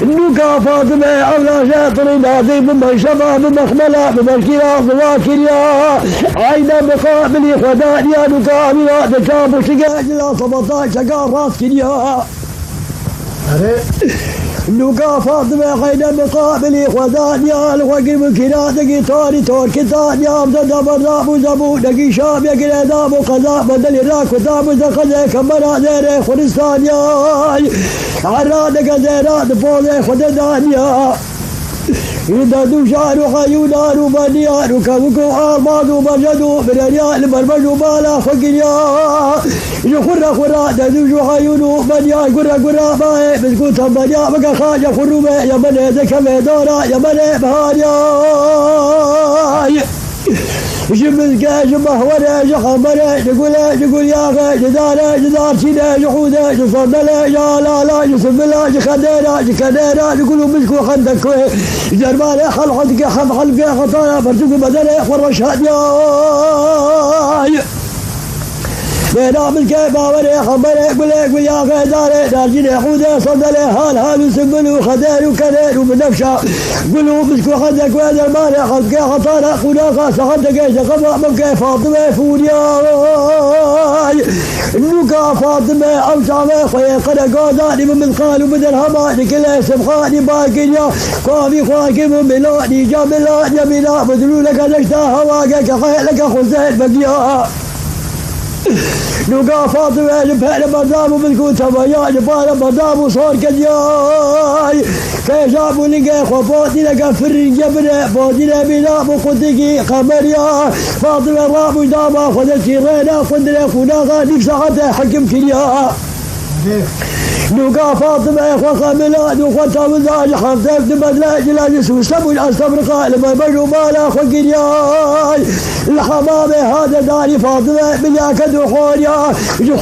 نوكا فاطمة أولى شاطر ناظر بمن شباب بمخملة بمشكلة ضواكر يا عينا بقابل خدان يا نوكا بلا تكاب شقاج لا 17 شقا راس كريا نوكا فاطمة عينا بقابل خدان يا الوقر بكرا دقي طاري طور كتان يا أمزد برناب زبو دقي شام يا قريدام وقضاء بدل الراك وطاب زخزة كمرا زيري خرستان يا عرادك زيرات فوضي خددان يا إذا دشار خيونار وبنيار وكوكو آماد ومجدو من الريال مرمج وبالا خقيا يخر خرا ددوش خيون وبنيار قرى قرى باي بسكوت بنيا بقى خاجة خروبة يا بني ذكا ميدورا يا بني بهاريا جبل كاش مهورة جخمرة جقول يا أخي جدار سينا جحودة جصدلة يا لا جسبلة جخديرة جقولوا مسكوا خندك جرمانة خلحتك حلقة خطايا فرتوك بدنة خرشات يا بينا بالكيبا وري خمري قول يا أخي دارجين حودة صدلة هال سبلوا خدير وكدير وبنفشة قولوا مسكوا خدك وين المانع خلقة خطانا خناقة سخدك ايش خبأ مكي فاطمة فوريا نوكا فاطمة أو شعبة خويا قد قاداني من قالوا بدل هماني كل اسم خاني باقيا قامي خواكي من بلاني جاملان يمينا بدلوا لك نشتا هواقك خيلك خزين بقيا نوكا فاطمة جبهنا مردام وبالكوت هوايا جبهنا مردام وصور كدياي كيشابو لقى خفاتي لقى فرين جبنة فاتنا بنا مقدقي قمريا فاطمة رابو داما خذتي غينا خندنا خناغا نفسا حتى حكم كريا نوكا فاطمة إخوة ميلاد وخوتها مزاج حفظك دبدلا جلاجس وسبو الأستبرقاء لما بجوا مالا خقرياي الحمامة هذا داري فاطمة بنياك دخوريا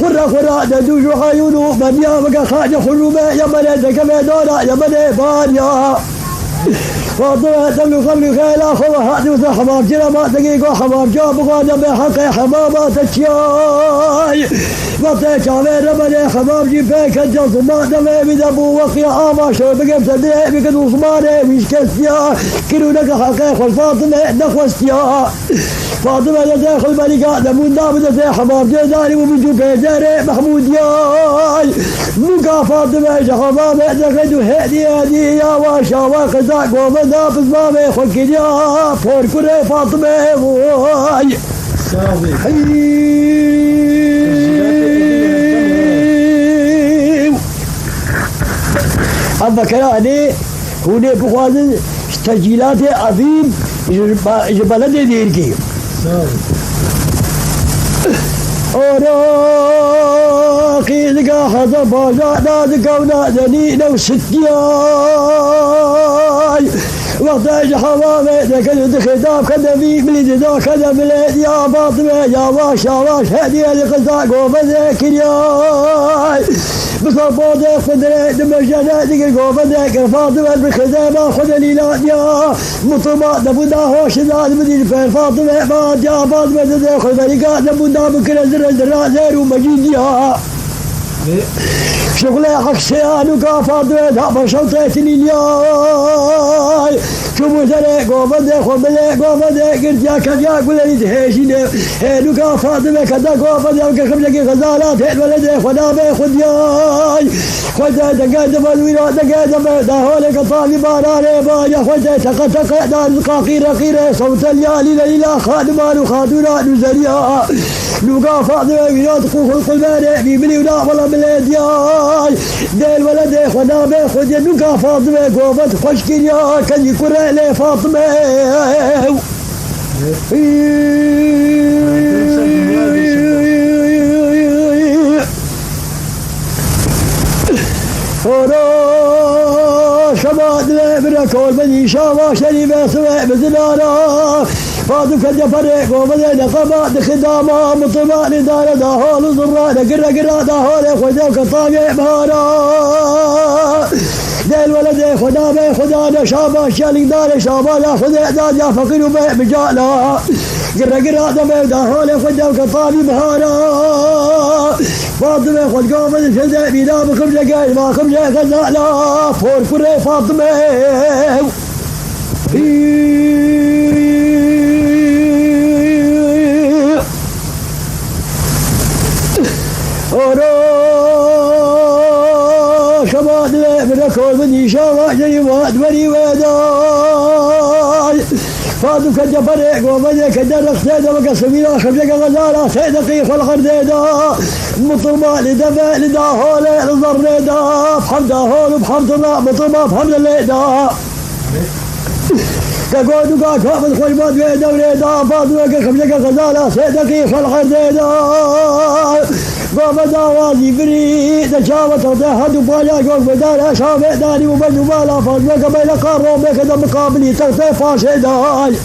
خرا ددوش وخيونو بنيا بقى خاجة خروبة يا بني كما دورا يا بني باريا فاطمة تملك خيلا خوا هادي حمام جرا ما دقيقة حمام جاب غانا بحق حمامات الشاي بطي كامير بني حمام جيبك الجلس ما دمي بدبو وقيا آما شو بقى بسدي بقد وصماني مش كسيا كيلو لك حقي خل فاطمة نخوستيا فاطمة يدخل الملكة دمون دابد زي حمام جداري وبنجو بيجاري محمود ياي نوكا فاطمة حمام دخلوا هدي يا واشا وخزاق ومدا بزمامي خلقي يا فور كوري فاطمة واي أما كراني هوني بخوازن تسجيلات عظيم جبلد ديركي أوراقي ذكا حضر باجانا ذكا ونادني لو ستياي وقت حمامة ذكا خطاب كذا في بلد ذا كذا بلد يا فاطمة يا واش هدي القزاق وفذاكر ياي بصبودك فدري دمجنا دقيق وفذاكر فاطمة بالخزامة خذ الإلاد يا مطمع دبودا هوش ذات مدير فين فاطمة بات يا فاطمة تدخل ذلك دبودا بكرة زر زير ومجيد يا شغله حق سيانوكا فاطمة دابا شوطيتني الياي شوفوا ذلك وفدك قرت يا كجا قول لي تهيشيني نوكا فاطمة كذا وفدك خمسة غزالات الولد خدابة خدياي خذ دقاد بالويرا دقاد دهولك طالب باراني بايا خذ تق دار قاقيرة صوت الليالي ليلى خادمان خادران زريا نوكا فاطمة ينطقوا القلبان بيبني ولا والله بلاد ياي ديل ولد خدابة خذ نوكا فاطمة قوفت خشكي يا كان يكون لي فاطمة شباد لي كل بني شاوا شريبة سوى بزنارا فاطمة كالجفريق وبدأ قبات خدامة مطمع لدار دهول زرانة قرى دهول خذوك طاقع بهارا ديل ولد خدامة خدانا شابا شالك دار شابا لا خذ اعداد يا فقير بجالا قرا دم دهول خد وقطابي بهارا فاطمة خد قوم الشدة بلا بخمسة قايل ما خمسة غزالة فور كرة فاطمة شباب من كل من شباب جريمات بري وداي فاضو كجبرك ومن كدرك سيدا وقسمينا خبزك غزالة سيدا قيخ والخرديدا مطرما لدفع لدا هولي الضريدا بحمد هول بحمد الله مطرما بحمد الليدا كقودو كاكوفد خجبات ويدا وليدا فاضو كخبزك غزالة سيدا قيخ والخرديدا قوم داوازي بريد تشاوت تهدو بالا قوم بدالا شافع داني وبدو بالا فاضوك بين قارو بك دم مقابلي تغطي فاشي داي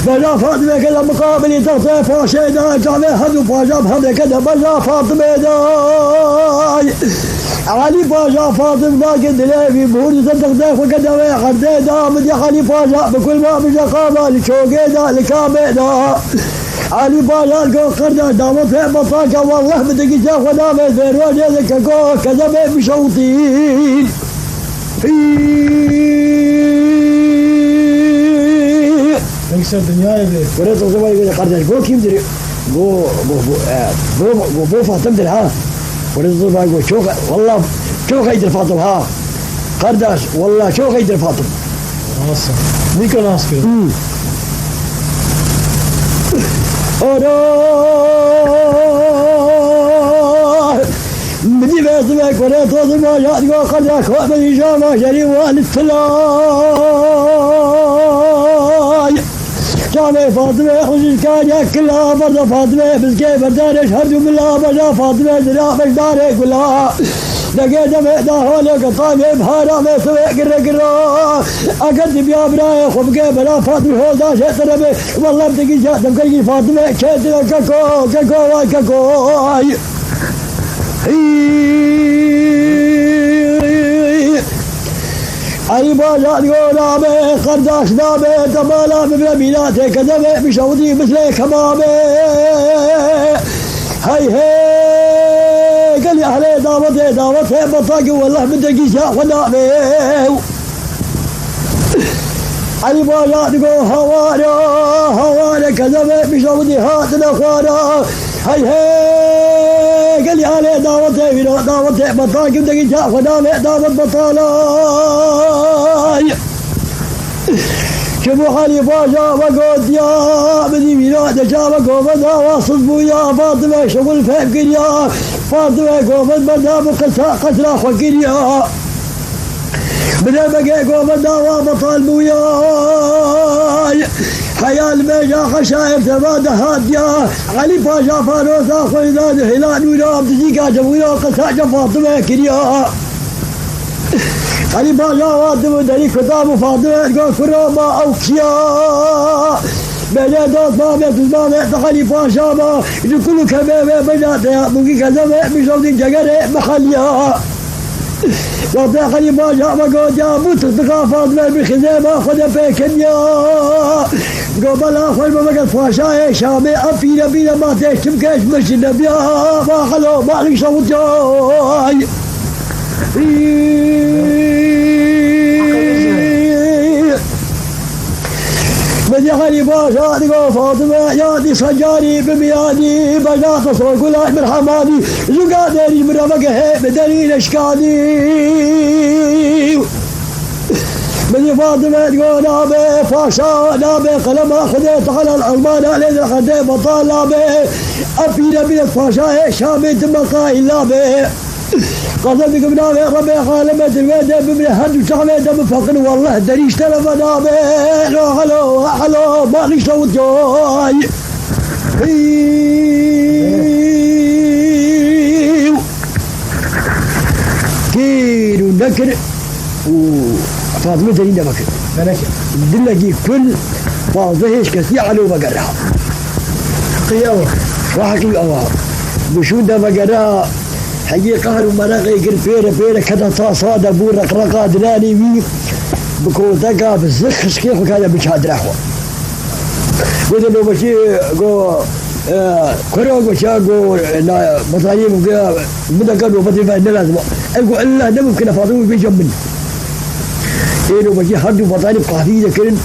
بلا فاطمة كذا مقابلي تغطي فاشي داي شافع هدو فاشا بحمد كذا بلا فاطمة داي علي فاشا فاطمة ما قد لي بوري تغطي وكذا ويخر دا مدي علي فاشا بكل ما بجا قابل لشوقي دا لكامي دا علي باجال قو قرده دامت في بطاقة والله بدك جاء ونامي زين وجهك قو كذا ما بشوطين تكسر الدنيا يا بيه وريت زمان يقول قرده قو كيف دري قو فاطمة دري ها وريت زمان يقول شو والله شو خيد الفاطمة ها قرداش والله شو خيد الفاطمة ناصر نيكو ناصر بدي بيتك وريت وصل ما جاتك وقدرك وابدي شامة شريف والد فلاي جامع فاطمة يخرج الكاجة كلها برد فاطمة بالكيف بردارش هرجو بالله برد فاطمة درامك دارك كلها لقيت مهدا هولك طامي بهارا ما سوي قرا اقدم يا براي خبقي بلا فاطمه هودا شتربي والله بتجي جاتم كي فاطمه كيتنا كاكو كاكو كاكو علي باجات قولا بي قرداش دابي تبالا ببلابيناتي كذبي بشوطي مثلي كمامي هاي قال يا أهلي دعوتي بطاقي والله بدك يشاء ونامي علي باجات قو هوانا كذبي بشوطي هاتنا خوانا هاي قال يا أهلي دعوتي بطاقي بدك يشاء ونامي دعوت بطالاي شبو حالي باجا وقود يا بدي ميلاد جابك ومدى واصل بويا فاطمة شغل فهم يا فاطمة ومد مدى قسرة خوكيريا بدي بقى ومدى وبطال بويا حيال بيجا خشايف تبادى هاديا علي باجا فاروسا خويداد هلال ويا بتجيكا جبويا قساجة فاطمة كريا علي باجا وادم داري كتاب فاضل قال كروما او كيا بلا دوت ما بيت تخلي باشا ما كل كبابه بجات يا بوكي كذا بشوفي جگره محليا وطي خلي باجا ما قال يا بوت ثقافات ما بخزامه خذ بكنيا قبل اخر ما بقى فاشا شامي افينا بينا ما تشتم كاش مش النبي ما خلو ما لي صوت جاي بدي خلي باشا تقول فاطمة يادي سجاري بميادي بجاط صور كلاش من حمادي زقادري من رمقه بدليل اشكادي بدي فاطمة تقول نابي فاشا نابي قلم خذيت على العلمان على خدي بطال نابي أفينا من فاشا شامي تمقاي نابي قصدك بنابي ربي خالمة الويدة بمن هد وشعبي دم فقر والله دريش تلف نابي هلو ما ليش صوت جاي كيلو نكر وفاطمة درينا بكر دلقي كل فاضيش كثير علو بقرها قياوة وحكي أواه بشودة بقرها حقي قهر ومرقي قل فيرة كذا صاصادة بورق رقا دلاني بكوتكا بالزخ سكيخ وكذا بشهاد رحوة قلت له بشي قو كروك وشاقو مصاريف بدأ قالوا بدي فإن لازم أقول الله ده ممكن فاضوي بيجم منه إنه بشي حدو مصاريف قهوية كرن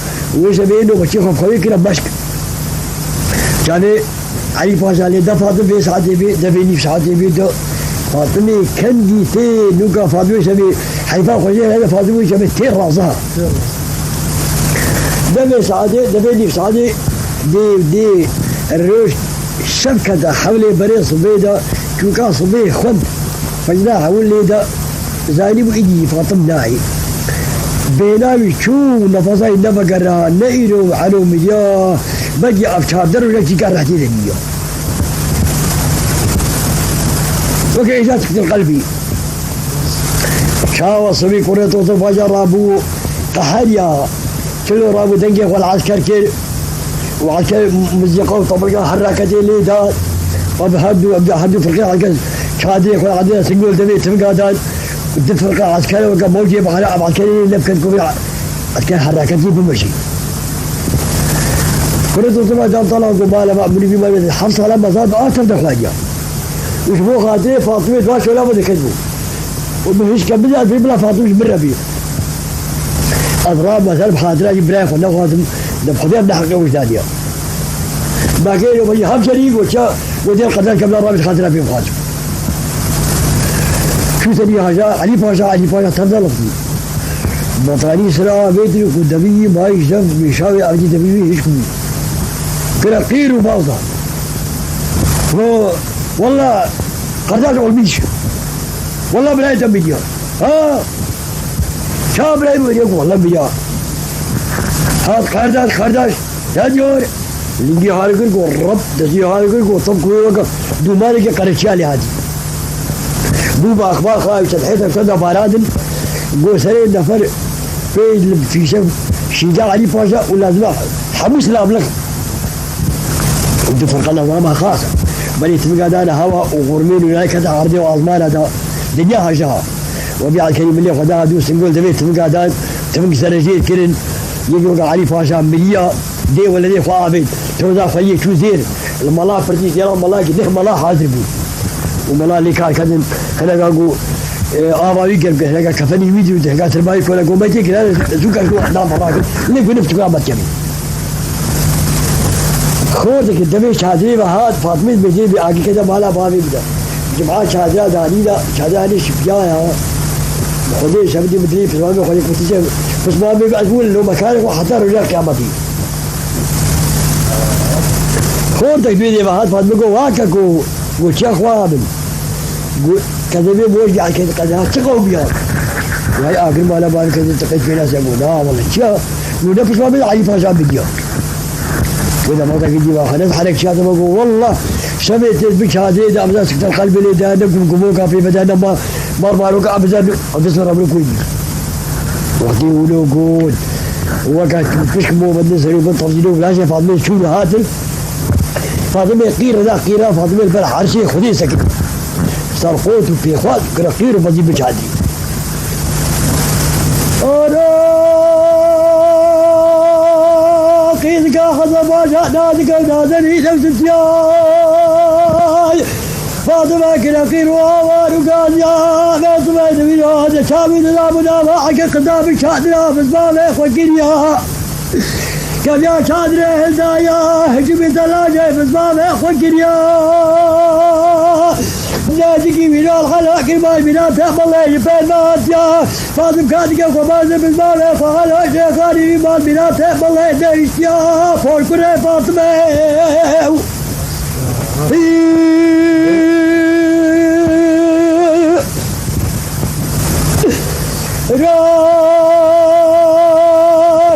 ويسمينه بشي خوي كرن بشك كان علي باشا اللي ده فاضل في ساعتي بي ده فيني في ساعتي بي ده فاطمي كان جيتي نوكا فاضوي سمي حيفا خوجي هذا فاضوي سمي تير راسها ده في ساعتي ده فيني في ساعتي دي الروش شبكة حولي بري صبيدة كوكا صبي خد فجناها واللي ده زاني وإيدي فاطم ناعي بيناوي شو نفسي نبقرها نئرو علو مليا بجي أفشار درجة كارهتي ذنيا وكيشات كتير قلبي شاوى صبي كوريتو طفاجة رابو قحريا شلو رابو دنجي والعسكر كير وعسكر مزيقا وطبقا حركتي اللي دار وبهدو فرقين عسكر شادي يكون عندنا سنقول دبي تفقادات فرقة عسكري وقا موجي بحلاء عسكري لبكت كوبي عسكري حركتي بمشي كوريتو طفاجة طلعوا قبالة مأموني بما يدي حفصة لما صاد آخر دخلاجة وشبو خاطري فاطمة واش ولا بده كذبوا ومفيش كبدة في بلا فاطمة برا فيه أضراب مثلا بخاطرها جبرايخ ولا خاطم بخذيها من حقه وش ثانية باقي يوم يجي هم شريك وشا ودير قدر قبل رابط خاطرها في خاطم شو ثانية حاجة علي باشا تفضل فيه بطاني سرعة بيترك ودبي ما يشرب بيشاوي أبدي دبي يشكو كلا قير وباوضة والله قرداش والميش والله بلاي تبيجي ها شاب بلاي بيجي والله بيجي هذا قرداش تاجور اللي هارجر کو رب دجي هارجر کو طب کو دو مالك قرشالي هذه دو باخبار خايف تحيث كذا بارادن جو سري نفر في شيء شجاع علي باشا ولازم حموس لا ابلغ ودي فرقنا ما خاصه بل يتبقى دانا هوا وغرمين ولايك هذا عرضي وعظمان هذا دنياها جها وبيع الكريم اللي خدها دوس نقول دبي تبقى دان تبقى سرجير كرن يجوا علي باشا مليا دي ولا دي خابد توزع فيه شو زير الملا فرتي يلا ملا كده ملا حاضر بي وملا اللي كان خلنا قالوا آباوي قال هنا كفني فيديو ده قال ترباي كولا قومتي كده زوجك واحد مراكب اللي كنا في تقابل كمي خورتك الدبي شادري وهاد فاطمة بيجي بآجي كده مالا بابي بدا جماعة شادرة دانيلا شادرة هني شبياها خدي شبدي مدري في زمان خدي كتير بس ما بيجي أقول له مكانك وحتى رجع كامتي خورتك بيجي وهاد فاطمة جو واككو وشيخ وابن كذا بيجي على كده كذا تقوا بيا وهاي آخر مالا بابي كده تقيت في ناس يقول لا والله شيء ونفس ما بيجي علي فاشا بيجي وإذا ما تجي واحد حرك شاطر بقول والله سمعت بشهادة إذا أبدا سكت القلب اللي ده نقول قبوك في بدأنا ما بارك أبدا أبدا ربنا كوي وقتي ولو قول وقت فيش مو بدنا سريع بنتفضلوا ولا شيء فاضل شو هاتل فاضل قيرة ذا قيرة فاضل البلح عرشي خذي سكت صار قوت في إخوات كنا قيرة فاضل بشهادة قيد كاخذ باجا نادك نادني نفس السياي فاطمة كنا قير وآوار وقال يا فاطمة نبيل هذا شامي نظامنا ما حكي قدام شادنا بزبالة خوكينيا كم يا شادرة هدايا هجمي ثلاجة بزبالة خوكينيا ناديكي بنا الحلاق الماي بنا تقبل لي بين ماتيا فاطم كادك وفاز بالمال فهلا شيخاني مال بنا تقبل لي ديشيا فور كره فاطمة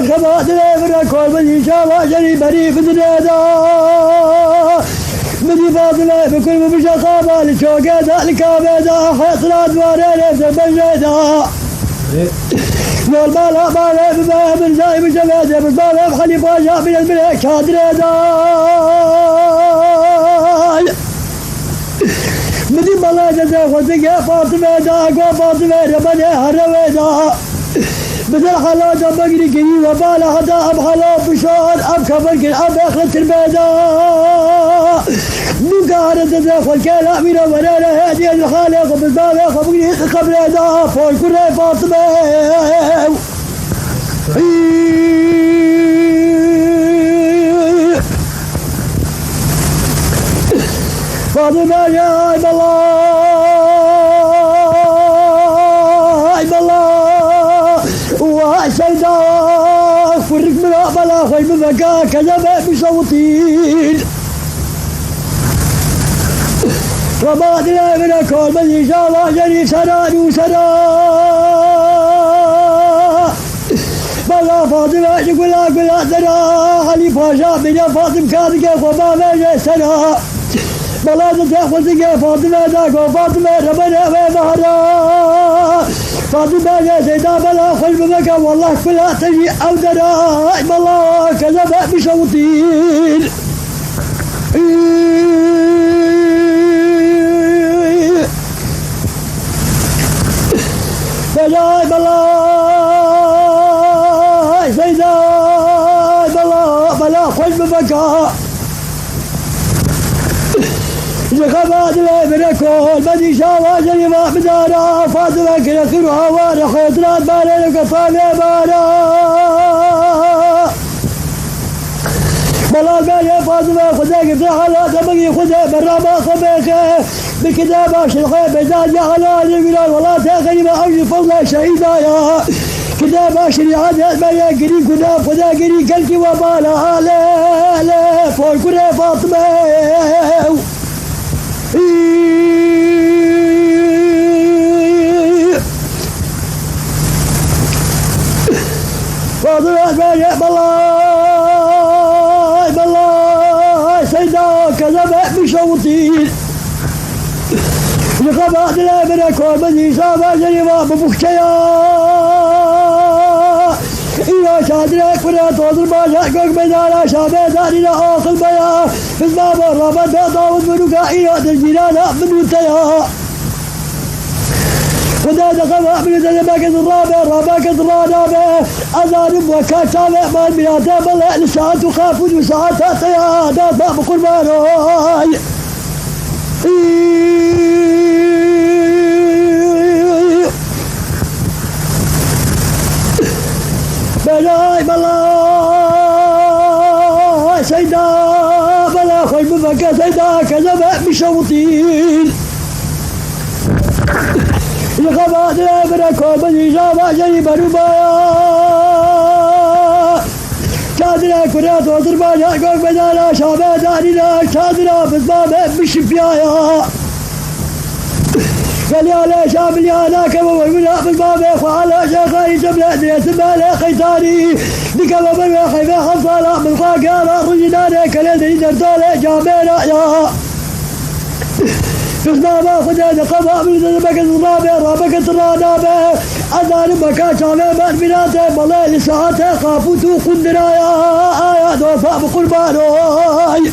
شباب دليفر كل من شاف جري بري بدنيا مدي فاضلة بكل مبشر خابال شوقة ذلك بيدا حصلات وارينة بجيدا نور بالا بالا بباه من زاي بجميدة بالبالا بخلي فاجع من الملك شادريدا مدي بالا جزا خزقة فاطمة دا قو فاطمة ربنا هرويدا بدل حلا دبقري قري وبالا هدا أب حلا بشار أب كبر كل أب أخذت البيضاء نقارن تدخل كلا من ورانا هذه الخالق بالباب خبري قبل هذا فوق كل فاطمة فاطمة يا عبد الله وسيدا فرق من بلا خيب مكا كذب بصوتين وبعد لا من كل من يشاء جري سران وسرا بلا فاطمة يقول لا ترى علي فاشا من فاطمة كان كيف ما بين سرا بلا تأخذ يا فاطمة ذاك وفاطمة ربنا ومهرا فاطمة يا سيدة بلا خلف مكة والله كلها تجي أو درا بالله كذب بصوتين فجاء بالله سيدة بلا خلف مكة زخبات الابركول بدي شاوى جريمة بدارا فاطمة كلا خيرها وانا خيطرات بالا لك طالع بالا بلا بالا فاطمة خذاك في حالات بقي خذا برا ما خبيك بكذا باش الخير بزاد على الجلال ولا تاخذ ما اوجي فضل شهيدا يا كذا باش العادات ما يقري كنا خذا قري كلتي وبالا لا فوق كنا فاطمة فاطمة بايع بالله سيدا كذب بشوطين لقبات الابرك وبدي سابا جريما ببكتيا إيا شادرك ولا توضر باشا كوك بدانا شابه دارنا آخر بيا في الباب الرابط بيضاوز منوكا إيا ترجيلانا منوتيا ودا دخل من الرابع الرابع أذان وكاتا ما بياتا بلا لساعات وخافوا وساعات طيادا باب قرباناي بلاي بلا سيدا بلا خوي بفكا سيدا كذب بشوطين لقبات الابرك وبدي شابا جريبا ربايا شادرك ورات وضربا جاكوك بدانا شابا دارنا شادرا بزبابا بشفيايا قال يا لا شاب يا لا كما ويقول بالباب وعلى شيخي جبل ادريس بالي خيتاني بكما بني خيفا خمسالا من خاقالا رجلاني كالذي دردولي جامينا يا فسنا خذا قضاء من ذنبك الرابع رابك الرابع أذان بكا شامي من بناته بلا لساعته خافوتو قندرايا آيات وفاء بقربانوي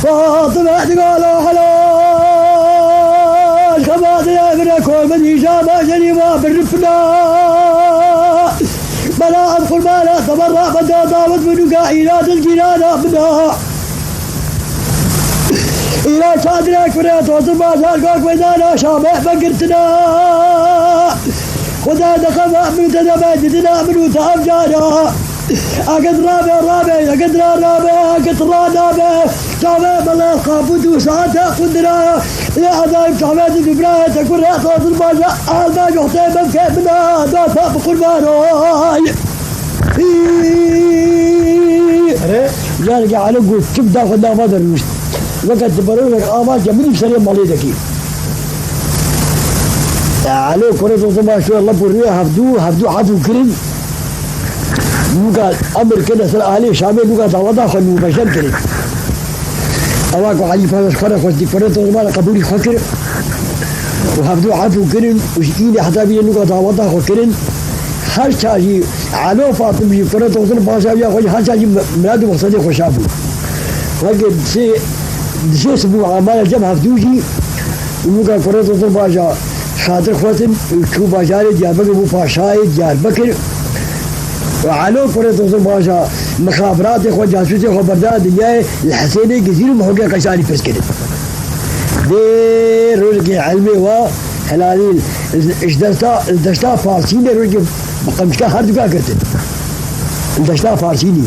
فاطمة تقولوا حلال خبات يا ابنك والمدي شابا جريمة بالرفنا بلا أدخل بالا تبرع بدا ضابط منوكا إلى الجنان أبدا إلى شادرك فريت وصربا شاركوك ويدانا شابه بقرتنا خدا دخفا من تدباجتنا منو تأفجانا أقد رابع أقد رابع شابه بلا خافوتو ساعتا قدنا يا عذاب شعبات الجبراء تكون رأس وصربا أهلنا جحتين بكيبنا دافع بقرباناي جارك على قول تبدا خدا فادر مش وقت تبررك آواز جميل بسريع ماليدكي على كرة وصبا شو الله بريه هفدو حفو كرين نوكا أمر كده سل عليه شامل نوكا تعوضا خلو بشر كرين أواكو حجي فاس كرة خدي كرة وصبا قبولي خكر وهفدو حفو كرين وشكيني حتى بيه نوكا تعوضا خكرين هر چاجی علو فاطمه فرت وصل باشا يا خوش هر چاجی مراد مقصد خوشابو وقت سي دشي سبوع عمال جمع فدوجي ويوقع كرة وصل باشا خاطر خوتن شو باشاري ديار بكر بو باشاي ديار بكر وعلو كرة وصل باشا مخابرات اخو جاسوس اخو برداد دنياي الحسيني كثير محوقع قشاري بس كده دي رولك علمي و حلالين ازدشتا فارسيني رولك بقمشكا هردوكا كرتن ازدشتا فارسيني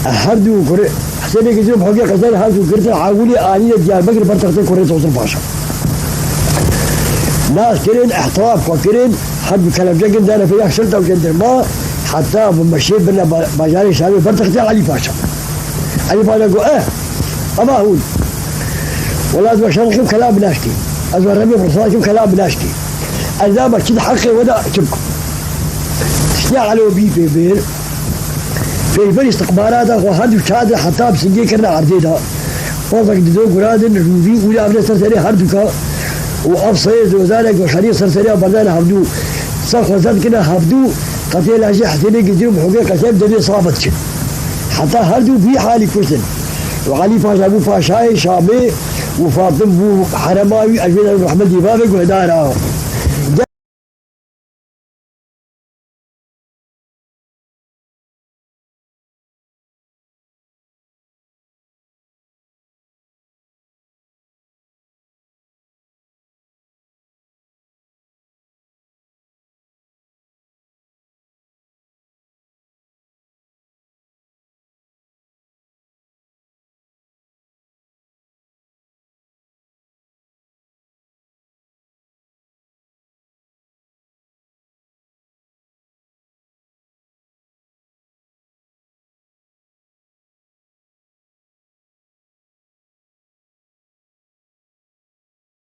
هردو كرة حسيني كثير محوقع قشاري هردو كرتن عاولي آنية ديار بكر برتقتين كرة وصل باشا ناس كرين احتراف وكرين حد كلام جاكن دانا فيها شرطة وجندرما حتى بمشي بنا بجاري شامي برتقتين علي باشا علي باشا يقول أما هون والله أزوى شرقكم كلام بناشكي أزوى ربي فرصاتكم كلام بناشكي أذا كد حقي ودا شبكم تشنيع على وبي في بير استقبالاتها وهذا شهادة حتى بسنجي كرنا عرضيتها وضعك دو قرادن روبي ولا أبدا سرسري هردوكا وأبصيز وذلك وشريط سرسري وبردان هفدو صرخ وزاد كنا هفدو قتيل أجي حسيني قدروا بحقيقة كتاب دبي صابتش حتى هردو في حالي كوسن وعلي فاشا ابو فاشاي شامي وفاطم بو حرماوي اجمل محمد ديبابك وهدارا